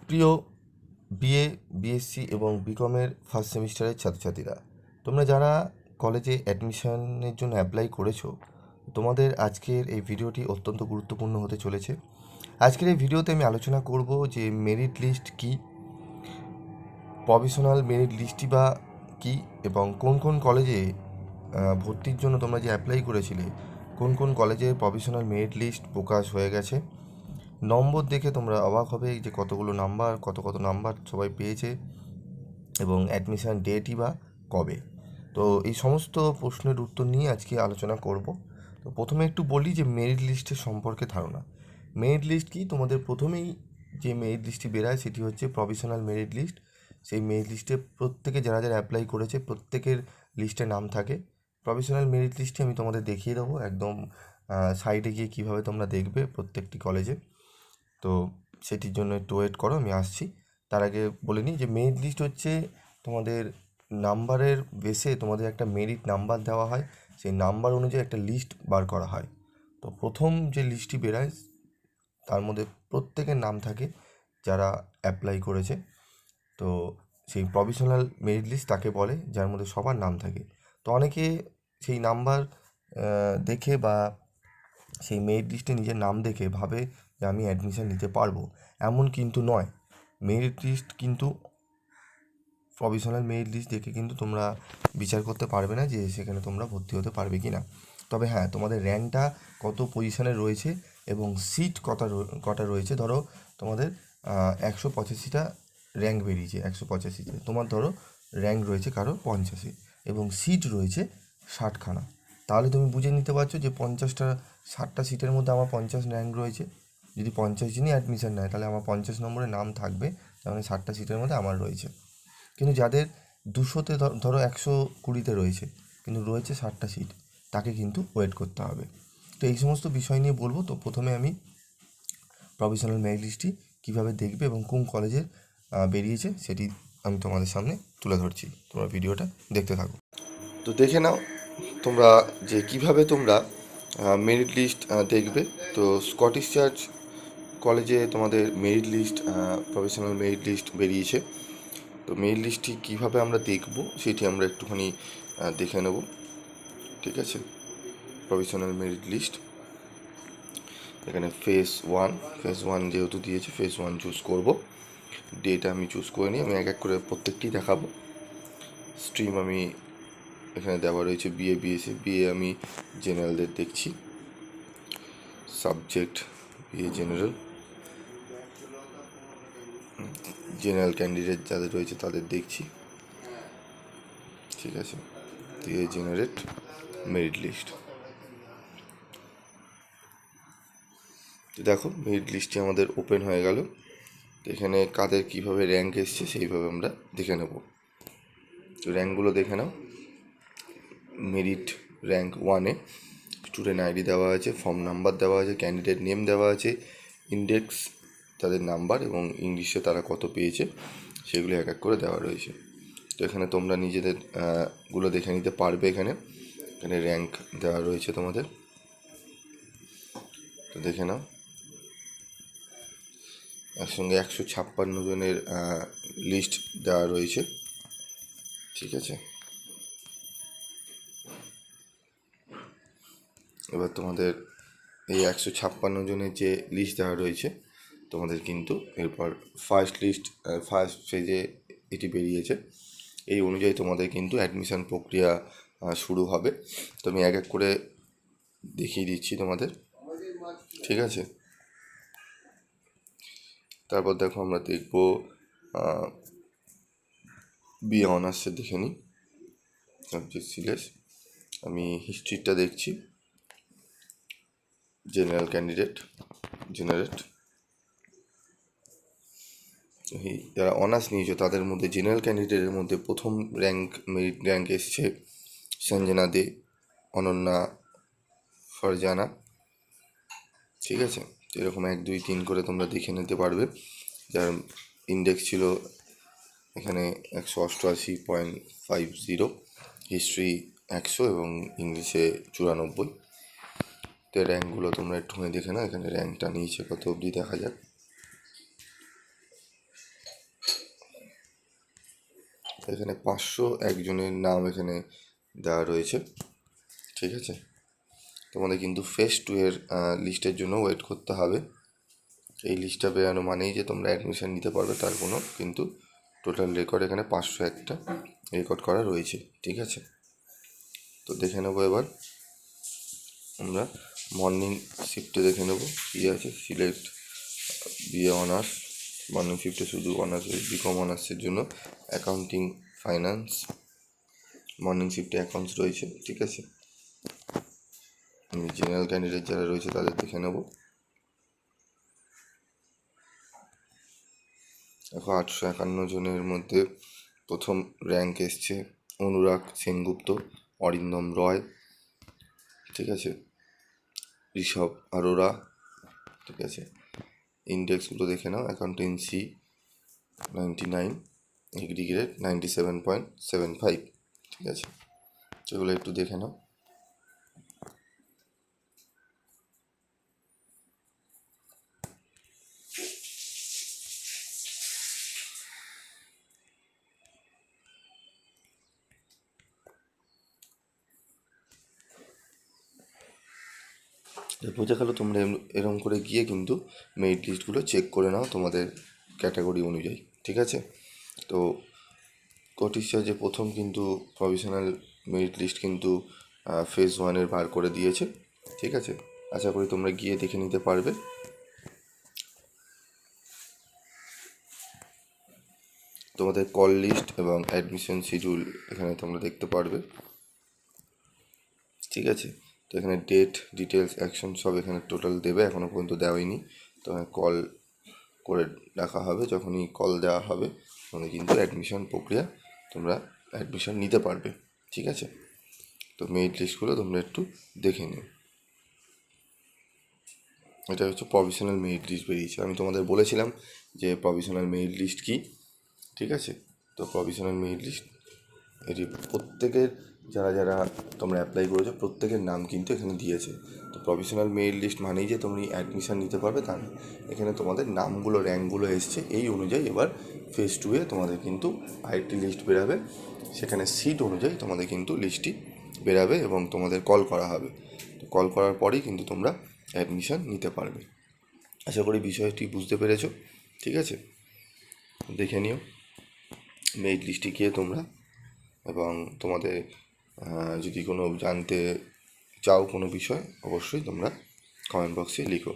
প্রিয় BA, BSc এবং বিকমের first সেমিস্টারের ছাত্রছাত্রীরা, তোমরা যারা কলেজে অ্যাডমিশনের জন্য অ্যাপ্লাই করেছো, তোমাদের আজকের এই ভিডিওটি অত্যন্ত গুরুত্বপূর্ণ হতে চলেছে। আজকের এই ভিডিওতে আমি আলোচনা করব যে মেরিট লিস্ট কী, প্রভিশনাল মেরিট লিস্টই বা কী, এবং কোন কোন কলেজে ভর্তির জন্য তোমরা যে অ্যাপ্লাই করেছিলে কোন কোন কলেজে প্রভিশনাল মেরিট লিস্ট প্রকাশ হয়ে গেছে। নম্বর দেখে তোমরা অবাক হবে যে কতগুলো নাম্বার, কত নাম্বার সবাই পেয়েছে এবং অ্যাডমিশান ডেটই বা কবে। তো এই সমস্ত প্রশ্নের উত্তর নিয়ে আজকে আলোচনা করব। তো প্রথমে একটু বলি যে মেরিট লিস্টের সম্পর্কে ধারণা। মেরিট লিস্ট কি? তোমাদের প্রথমেই যে মেরিট লিস্টটি বেরায় সেটি হচ্ছে প্রভিশনাল মেরিট লিস্ট। সেই মেরিট লিস্টে প্রত্যেকে যারা যারা অ্যাপ্লাই করেছে প্রত্যেকের লিস্টে নাম থাকে। প্রভিশনাল মেরিট লিস্টটি আমি তোমাদের দেখিয়ে দেবো একদম সাইডে গিয়ে কীভাবে তোমরা দেখবে প্রত্যেকটি কলেজে। তো সেটির জন্য একটু ওয়েট করো, আমি আসছি। তার আগে বলে নিই যে মেরিট লিস্ট হচ্ছে তোমাদের নাম্বারের বেসে তোমাদের একটা মেরিট নাম্বার দেওয়া হয়, সেই নাম্বার অনুযায়ী একটা লিস্ট বার করা হয়। তো প্রথম যে লিস্টটি বেরায় তার মধ্যে প্রত্যেকের নাম থাকে যারা অ্যাপ্লাই করেছে। তো সেই প্রভিশনাল মেরিট লিস্ট তাকে বলে যার মধ্যে সবার নাম থাকে। তো অনেকে সেই নাম্বার দেখে বা সেই মেরিট লিস্টে নিজের নাম দেখে ভাবে যে আমি অ্যাডমিশন নিতে পারবো, এমন কিন্তু নয়। মেরিট লিস্ট কিন্তু প্রভিশনাল মেরিট লিস্ট দেখে কিন্তু তোমরা বিচার করতে পারবে না যে সেখানে তোমরা ভর্তি হতে পারবে কি না। তবে হ্যাঁ, তোমাদের র্যাঙ্কটা কত পজিশানে রয়েছে এবং সিট কটা রয়েছে। ধরো তোমাদের 185টা র্যাঙ্ক বেরিয়েছে, 185তে তোমার ধরো র্যাঙ্ক রয়েছে কারো 50 এবং সিট রয়েছে 60খানা। তাহলে তুমি বুঝে নিতে পারছো যে 60টা সিটের মধ্যে আমার 50 র্যাঙ্ক রয়েছে। যদি 50 জনই অ্যাডমিশন নেয় তাহলে আমার 50 নম্বরে নাম থাকবে, তার মানে 60টা সিটের মধ্যে আমার রয়েছে। কিন্তু যাদের 200তে ধরো 120তে রয়েছে কিন্তু রয়েছে 60টা সিট, তাকে কিন্তু ওয়েট করতে হবে। তো এই সমস্ত বিষয় নিয়ে বলবো। তো প্রথমে আমি প্রভিশনাল মেরিট লিস্টটি কীভাবে দেখবে এবং কোন কলেজের বেরিয়েছে সেটি আমি তোমাদের সামনে তুলে ধরছি, তোমরা ভিডিওটা দেখতে থাকো। তো দেখে নাও তোমরা যে কিভাবে তোমরা মেরিট লিস্ট দেখবে। তো স্কটিশ চার্চ কলেজে তোমাদের merit list, professional merit list বেরিয়েছে। তো মেরিট লিস্টটি কীভাবে আমরা দেখব সেটি আমরা একটুখানি দেখে নেব, ঠিক আছে। প্রফেশনাল মেরিট লিস্ট, এখানে ফেজ ওয়ান যেহেতু দিয়েছে, ফেজ 1 চুজ করব। ডেট আমি চুজ করে নিই, আমি এক এক করে প্রত্যেকটি দেখাবো। স্ট্রিম আমি এখানে দেওয়া রয়েছে বিএ, বিএসসি। বিএ আমি জেনারেলদের দেখছি, subject BA general, general candidate যাদের রয়েছে তাদের দেখছি, ঠিক আছে। দিয়ে জেনারেট মেরিট লিস্ট। তো দেখো মেরিট লিস্টটি আমাদের ওপেন হয়ে গেল। তো এখানে কাদের কীভাবে র্যাঙ্ক এসছে সেইভাবে আমরা দেখে নেব। তো র্যাঙ্কগুলো দেখে নাও। মেরিট র্যাঙ্ক 1-এ স্টুডেন্ট আইডি দেওয়া আছে, ফর্ম নাম্বার দেওয়া আছে, ক্যান্ডিডেট নেম দেওয়া আছে, ইন্ডেক্স তাদের নাম্বার এবং ইংলিশে তারা কত পেয়েছে সেগুলো এক এক করে দেওয়া রয়েছে। তো এখানে তোমরা নিজেদের গুলো দেখে নিতে পারবে। এখানে র্যাঙ্ক দেওয়া রয়েছে তোমাদের, তো দেখে নাও। একসঙ্গে 156 জনের লিস্ট দেওয়া রয়েছে, ঠিক আছে। এবার তোমাদের এই 156 জনের যে লিস্ট দেওয়া রয়েছে তোমাদের কিন্তু এরপর ফার্স্ট ফেজে এটি বেরিয়েছে। এই অনুযায়ী তোমাদের কিন্তু অ্যাডমিশন প্রক্রিয়া শুরু হবে। তো আমি এক এক করে দেখিয়ে দিচ্ছি তোমাদের, ঠিক আছে। তারপর দেখো আমরা দেখব বিএ অনার্সের দেখে নিই সাবজেক্ট সিলেক্ট। আমি হিস্ট্রিটা দেখছি, জেনারেল ক্যান্ডিডেট জেনারেট। যারা অনার্স নিয়েছে তাদের মধ্যে জেনারেল ক্যান্ডিডেটের মধ্যে প্রথম মেরিট র্যাঙ্ক এসছে সঞ্জনা দে, অনন্যা, ফারজানা, ঠিক আছে। এরকম 1, 2, 3 করে তোমরা দেখে নিতে পারবে। যার ইন্ডেক্স ছিল এখানে 188.50, হিস্ট্রি 100 এবং ইংলিশে 94। তো র্যাঙ্কগুলো তোমরা একটুখানি দেখে নাও। এখানে র্যাঙ্কটা নিয়েছে কত অবধি দেখা যাক। এখানে 501 জনের নাম এখানে দেওয়া রয়েছে, ঠিক আছে। তোমাদের কিন্তু ফেজ 2 এর লিস্টের জন্য ওয়েট করতে হবে। এই লিস্টটা বেরানো মানেই যে তোমরা অ্যাডমিশন নিতে পারবে তার কোনো কিন্তু টোটাল রেকর্ড এখানে 501টা রেকর্ড করা রয়েছে, ঠিক আছে। তো দেখে নেবো এবার আমরা মর্নিং শিফটে দেখে নেবো কী আছে। সিলেক্ট বিএ অনার্স, মর্নিং শিফটে শুধু অনার্স বিকম অনার্সের জন্য অ্যাকাউন্টিং ফাইন্যান্স, মর্নিং শিফটে অ্যাকাউন্টস রয়েছে, ঠিক আছে। আমি জেনারেল ক্যান্ডিডেট যারা রয়েছে তাদের দেখে নেব। দেখো 851 জনের মধ্যে প্রথম র্যাঙ্ক এসছে অনুরাগ সেনগুপ্ত, অরিন্দম রয়, ঠিক আছে, ঋষভ আরোরা, ঠিক আছে। ইন্ডেক্সগুলো দেখে নাও। অ্যাকাউন্টেন্সি 99, এগ্রি গ্রেড 97.75, ঠিক আছে। সেগুলো একটু দেখে নাও। বোঝা গেল। তোমরা এরকম করে গিয়ে কিন্তু মেরিট লিস্টগুলো চেক করে নাও তোমাদের ক্যাটাগরি অনুযায়ী, ঠিক আছে। তো কটিশা যে প্রথম কিন্তু প্রভিশনাল মেরিট লিস্ট কিন্তু ফেজ 1-এর বার করে দিয়েছে, ঠিক আছে। আশা করি তোমরা গিয়ে দেখে নিতে পারবে। তোমাদের কল লিস্ট এবং অ্যাডমিশন শিডিউল এখানে তোমরা দেখতে পারবে, ঠিক আছে। তো এখানে ডেট, ডিটেলস, অ্যাকশন সব এখানে টোটাল দেবে, এখনও পর্যন্ত দেওয়াইনি। তো কল করে রাখা হবে, যখনই কল দেওয়া হবে তখনই কিন্তু অ্যাডমিশন প্রক্রিয়া তোমরা অ্যাডমিশন নিতে পারবে, ঠিক আছে। তো মেরিট লিস্টগুলো তোমরা একটু দেখে নিও। এটা হচ্ছে প্রভিশনাল মেরিট লিস্ট বেরিয়েছে। আমি তোমাদের বলেছিলাম যে প্রভিশনাল মেরিট লিস্ট কী, ঠিক আছে। তো প্রভিশনাল মেরিট লিস্ট এটি প্রত্যেকের যারা যারা তোমরা অ্যাপ্লাই করেছো প্রত্যেকের নাম কিন্তু এখানে দিয়েছে। তো প্রভিশনাল মেরিট লিস্ট মানেই যে তুমি অ্যাডমিশন নিতে পারবে তা না, এখানে তোমাদের নামগুলো র্যাঙ্কগুলো এসছে এই অনুযায়ী। এবার ফেজ 2-এ তোমাদের কিন্তু আরেকটি লিস্ট বেরাবে, সেখানে সিট অনুযায়ী তোমাদের কিন্তু লিস্টটি বেরাবে এবং তোমাদের কল করা হবে। তো কল করার পরেই কিন্তু তোমরা অ্যাডমিশন নিতে পারবে। আশা করি বিষয়টি বুঝতে পেরেছো, ঠিক আছে। দেখে নিও মেরিট লিস্টে গিয়ে তোমরা, এবং তোমাদের যদি কোনো জানতে চাও কোনো বিষয় অবশ্যই তোমরা কমেন্ট বক্সে লিখো।